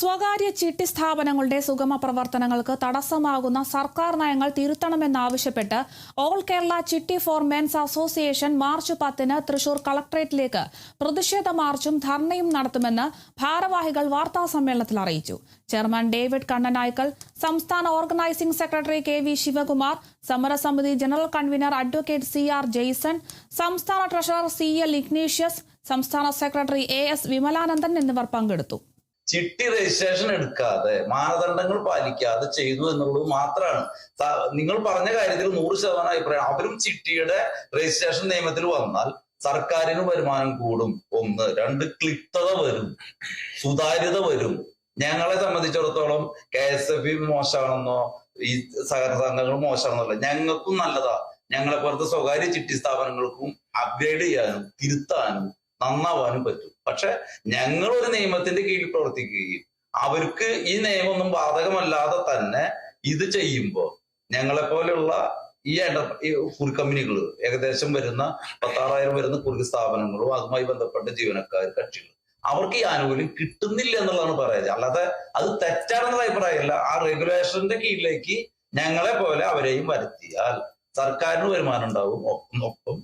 സ്വകാര്യ ചിട്ടി സ്ഥാപനങ്ങളുടെ സുഗമ പ്രവർത്തനങ്ങൾക്ക് തടസ്സമാകുന്ന സർക്കാർ നയങ്ങൾ തിരുത്തണമെന്നാവശ്യപ്പെട്ട് all Kerala chitty foremen's association March 10-ന് തൃശൂർ കളക്ടറേറ്റിലേക്ക് പ്രതിഷേധ മാർച്ചും ധർണയും നടത്തുമെന്ന് ഭാരവാഹികൾ വാർത്താസമ്മേളനത്തിൽ അറിയിച്ചു. ചെയർമാൻ ഡേവിഡ് കണ്ണനായ്ക്കൽ, സംസ്ഥാന ഓർഗനൈസിംഗ് സെക്രട്ടറി കെ.വി. ശിവകുമാർ, സമരസമിതി ജനറൽ കൺവീനർ അഡ്വക്കേറ്റ് സി.ആർ. ജെയ്സൺ, സംസ്ഥാന ട്രഷറർ സി.എൽ. ഇഗ്നീഷ്യസ്, സംസ്ഥാന സെക്രട്ടറി എ.എസ്. വിമലാനന്ദൻ എന്നിവർ പങ്കെടുത്തു. ചിട്ടി രജിസ്ട്രേഷൻ എടുക്കാതെ മാനദണ്ഡങ്ങൾ പാലിക്കാതെ ചെയ്തു എന്നുള്ളത് മാത്രമാണ്. നിങ്ങൾ പറഞ്ഞ കാര്യത്തിൽ 100% അഭിപ്രായം. അവരും ചിട്ടിയുടെ രജിസ്ട്രേഷൻ നിയമത്തിൽ വന്നാൽ സർക്കാരിന് വരുമാനം കൂടും. 1, 2 ക്ലിപ്തത വരും, സുതാര്യത വരും. ഞങ്ങളെ സംബന്ധിച്ചിടത്തോളം KSFB മോശമാണെന്നോ ഈ സഹകരണ സംഘങ്ങൾ മോശമാണെന്നല്ല, ഞങ്ങൾക്കും നല്ലതാ. ഞങ്ങളെ പോലത്തെ സ്വകാര്യ ചിട്ടി സ്ഥാപനങ്ങൾക്കും അപ്ഗ്രേഡ് ചെയ്യാനും തിരുത്താനും നന്നാവാനും പറ്റും. പക്ഷെ ഞങ്ങൾ ഒരു നിയമത്തിന്റെ കീഴിൽ പ്രവർത്തിക്കുകയും അവർക്ക് ഈ നിയമമൊന്നും ബാധകമല്ലാതെ തന്നെ ഇത് ചെയ്യുമ്പോൾ ഞങ്ങളെ പോലെയുള്ള ഈ കുറി കമ്പനികൾ ഏകദേശം വരുന്ന 16,000 വരുന്ന കുറി സ്ഥാപനങ്ങളും അതുമായി ബന്ധപ്പെട്ട ജീവനക്കാർ കക്ഷികൾ അവർക്ക് ഈ ആനുകൂല്യം കിട്ടുന്നില്ല എന്നുള്ളതാണ് പറയുന്നത്. അല്ലാതെ അത് തെറ്റാണെന്നുള്ള അഭിപ്രായമല്ല. ആ റെഗുലേഷന്റെ കീഴിലേക്ക് ഞങ്ങളെ പോലെ അവരെയും വരുത്തിയാൽ സർക്കാരിന് വരുമാനം ഉണ്ടാവും, ഒപ്പം